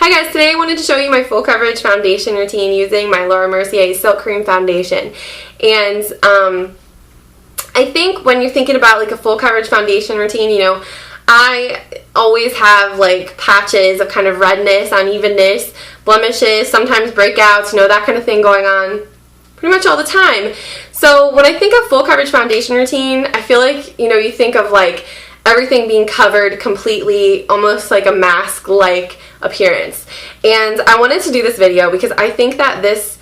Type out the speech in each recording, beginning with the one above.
Hi guys, today I wanted to show you my full coverage foundation routine using my Laura Mercier Silk Cream Foundation. And I think when you're thinking about like a full coverage foundation routine, you know, I always have like patches of kind of redness, unevenness, blemishes, sometimes breakouts, you know, that kind of thing going on pretty much all the time. So when I think of full coverage foundation routine, I feel like, you know, you think of like everything being covered completely, almost like a mask-like appearance. And I wanted to do this video because I think that this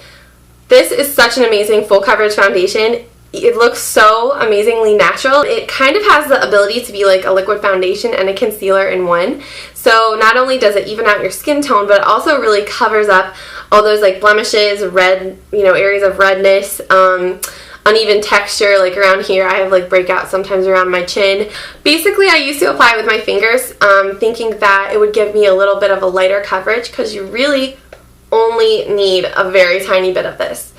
is such an amazing full coverage foundation. It looks so amazingly natural. It kind of has the ability to be like a liquid foundation and a concealer in one. So not only does it even out your skin tone, but it also really covers up all those like blemishes, red, you know, areas of redness, uneven texture, like around here. I have like breakouts sometimes around my chin. Basically, I used to apply with my fingers, thinking that it would give me a little bit of a lighter coverage because you really only need a very tiny bit of this.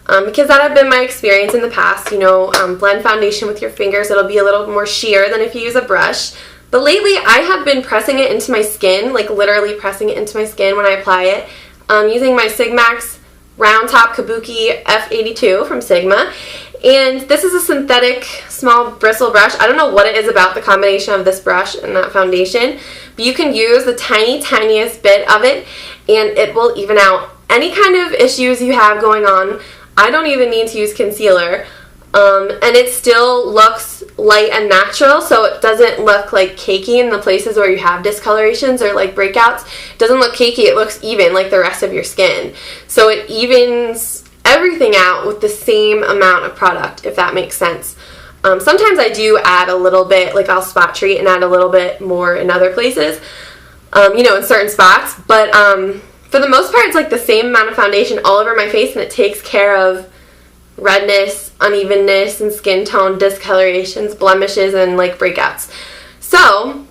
Because that had been my experience in the past, you know, blend foundation with your fingers, it'll be a little more sheer than if you use a brush. But lately, I have been pressing it into my skin, like literally pressing it into my skin when I apply it, using my Sigmax Round Top Kabuki F82 from Sigma. And this is a synthetic small bristle brush. I don't know what it is about the combination of this brush and that foundation, but you can use the tiniest bit of it and it will even out any kind of issues you have going on. I don't even need to use concealer, and it still looks light and natural, so it doesn't look like cakey in the places where you have discolorations or like breakouts. It doesn't look cakey, it looks even like the rest of your skin. So it evens everything out with the same amount of product, if that makes sense. Sometimes I do add a little bit, like I'll spot treat and add a little bit more in other places, you know, in certain spots, but for the most part, it's like the same amount of foundation all over my face, and it takes care of redness, unevenness, and skin tone discolorations, blemishes, and like breakouts. So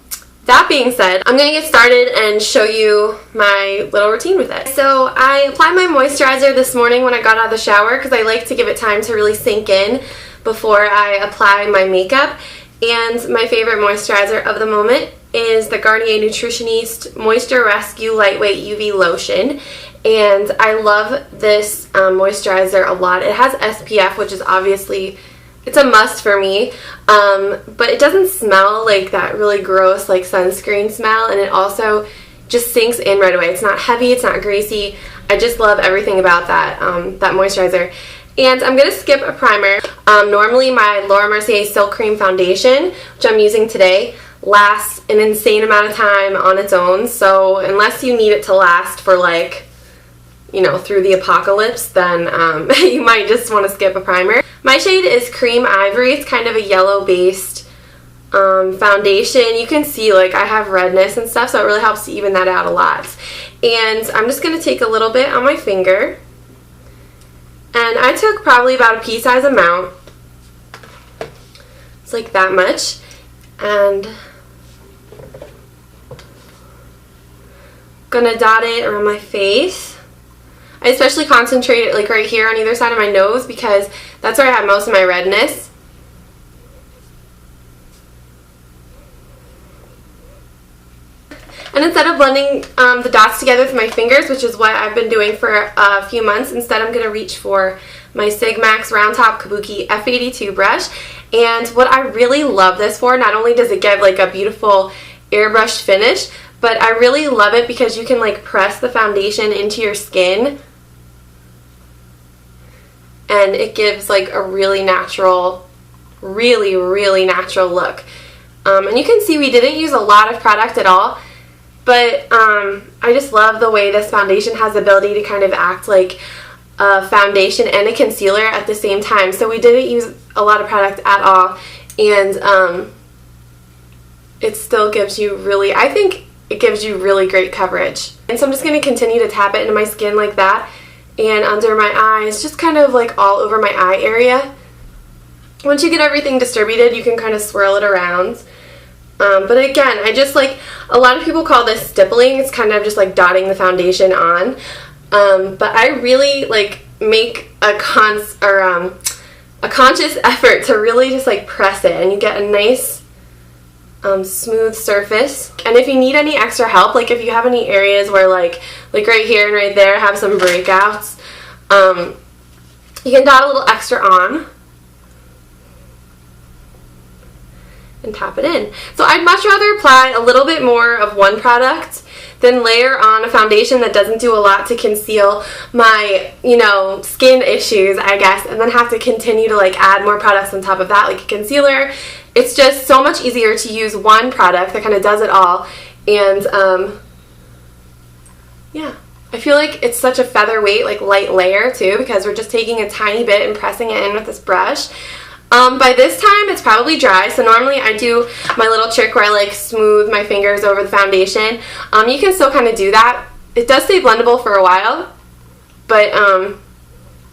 that being said, I'm going to get started and show you my little routine with it. So I applied my moisturizer this morning when I got out of the shower because I like to give it time to really sink in before I apply my makeup. And my favorite moisturizer of the moment is the Garnier Nutritioniste Moisture Rescue Lightweight UV Lotion. And I love this moisturizer a lot. It has SPF, which is obviously, it's a must for me. But it doesn't smell like that really gross like sunscreen smell. And it also just sinks in right away. It's not heavy, it's not greasy. I just love everything about that, that moisturizer. And I'm going to skip a primer. Normally my Laura Mercier Silk Cream Foundation, which I'm using today, lasts an insane amount of time on its own. So unless you need it to last for like, you know, through the apocalypse, then you might just want to skip a primer. My shade is Cream Ivory. It's kind of a yellow-based foundation. You can see like I have redness and stuff, so it really helps to even that out a lot. And I'm just going to take a little bit on my finger. And I took probably about a pea-size amount. It's like that much. And gonna dot it around my face. I especially concentrate it like right here on either side of my nose because that's where I have most of my redness. And instead of blending the dots together with my fingers, which is what I've been doing for a few months, instead I'm going to reach for my Sigmax Round Top Kabuki F82 brush. And what I really love this for, not only does it give like a beautiful airbrushed finish, but I really love it because you can like press the foundation into your skin and it gives like a really natural, really natural look. And you can see we didn't use a lot of product at all. But I just love the way this foundation has the ability to kind of act like a foundation and a concealer at the same time. So we didn't use a lot of product at all. And it still gives you really, I think it gives you really great coverage. And so I'm just going to continue to tap it into my skin like that. And under my eyes, just kind of like all over my eye area. Once you get everything distributed, you can kind of swirl it around. But again, I just like, a lot of people call this stippling. It's kind of just like dotting the foundation on. But I really like make a conscious effort to really just like press it, and you get a nice smooth surface. And if you need any extra help, like if you have any areas where like right here and right there have some breakouts, you can dot a little extra on and tap it in. So I'd much rather apply a little bit more of one product than layer on a foundation that doesn't do a lot to conceal my, you know, skin issues, I guess, and then have to continue to like add more products on top of that, like a concealer. It's just so much easier to use one product that kind of does it all. And yeah, I feel like it's such a featherweight, like light layer too, because we're just taking a tiny bit and pressing it in with this brush. By this time it's probably dry, so normally I do my little trick where I like smooth my fingers over the foundation. You can still kind of do that. It does stay blendable for a while, but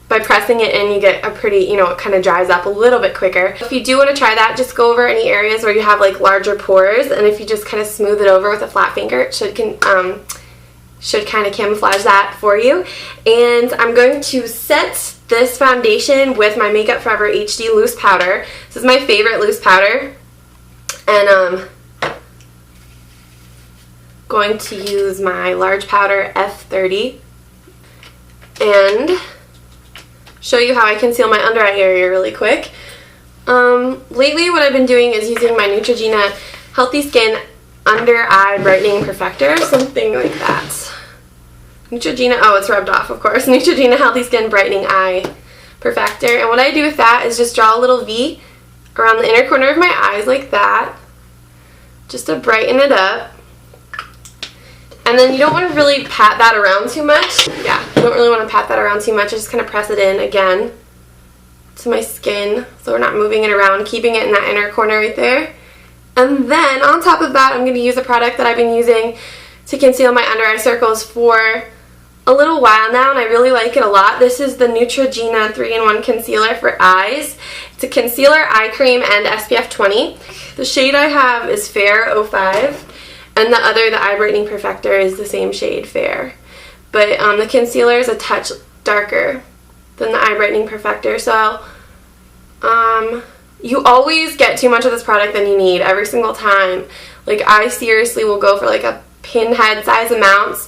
by pressing it in you get a pretty, you know, it kind of dries up a little bit quicker. If you do want to try that, just go over any areas where you have like larger pores, and if you just kind of smooth it over with a flat finger, it should kind of camouflage that for you. And I'm going to set this foundation with my Makeup Forever HD loose powder. This is my favorite loose powder, and going to use my large powder F30 and show you how I conceal my under eye area really quick. Lately what I've been doing is using my Neutrogena Healthy Skin Under Eye Brightening Perfector, something like that. Neutrogena, oh, it's rubbed off, of course. Neutrogena Healthy Skin Brightening Eye Perfector. And what I do with that is just draw a little V around the inner corner of my eyes like that, just to brighten it up. And then you don't want to really pat that around too much. Yeah, you don't really want to pat that around too much. I just kind of press it in again to my skin, so we're not moving it around, keeping it in that inner corner right there. And then on top of that, I'm going to use a product that I've been using to conceal my under eye circles for a little while now, and I really like it a lot. This is the Neutrogena 3-in-1 Concealer for Eyes. It's a concealer, eye cream, and SPF 20. The shade I have is Fair 05, and the other, the Eye Brightening Perfector, is the same shade, Fair. But the concealer is a touch darker than the Eye Brightening Perfector, so you always get too much of this product than you need every single time. Like, I seriously will go for like a pinhead size amounts,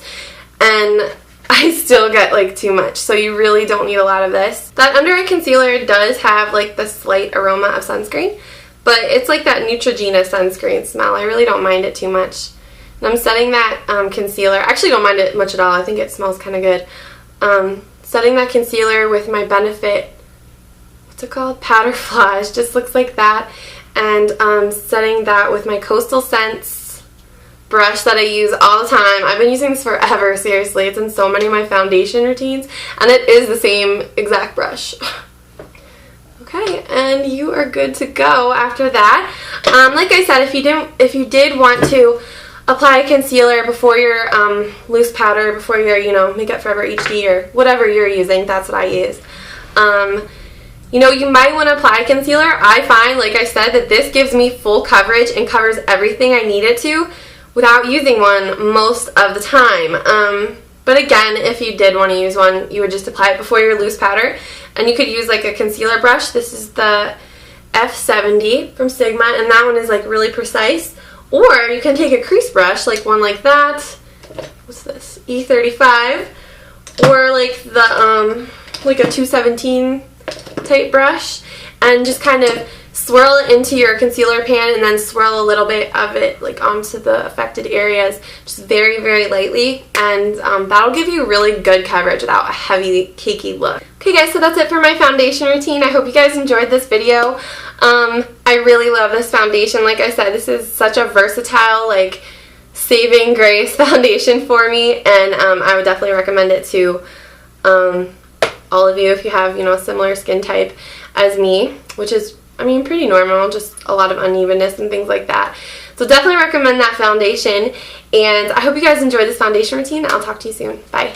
and I still get like too much, so you really don't need a lot of this. That under eye concealer does have like the slight aroma of sunscreen, but it's like that Neutrogena sunscreen smell. I really don't mind it too much. And I'm setting that concealer, I actually don't mind it much at all. I think it smells kind of good. Setting that concealer with my Benefit, what's it called? Powder Flash, just looks like that. And setting that with my Coastal Scents brush that I use all the time. I've been using this forever, seriously. It's in so many of my foundation routines, and it is the same exact brush. Okay, and you are good to go after that. Like I said, if you did want to apply a concealer before your loose powder, before your, you know, Makeup Forever HD or whatever you're using, that's what I use. You know, you might want to apply concealer. I find, like I said, that this gives me full coverage and covers everything I need it to without using one most of the time. But again, if you did want to use one, you would just apply it before your loose powder. And you could use like a concealer brush. This is the F70 from Sigma, and that one is like really precise. Or you can take a crease brush, like one like that. What's this? E35. Or like the like a 217 type brush, and just kind of swirl it into your concealer pan, and then swirl a little bit of it like onto the affected areas, just very, very lightly, and that'll give you really good coverage without a heavy, cakey look. Okay guys, so that's it for my foundation routine. I hope you guys enjoyed this video. I really love this foundation. Like I said, this is such a versatile, like, saving grace foundation for me, and I would definitely recommend it to all of you if you have, you know, a similar skin type as me, which is, I mean, pretty normal, just a lot of unevenness and things like that. So definitely recommend that foundation, and I hope you guys enjoyed this foundation routine. I'll talk to you soon. Bye.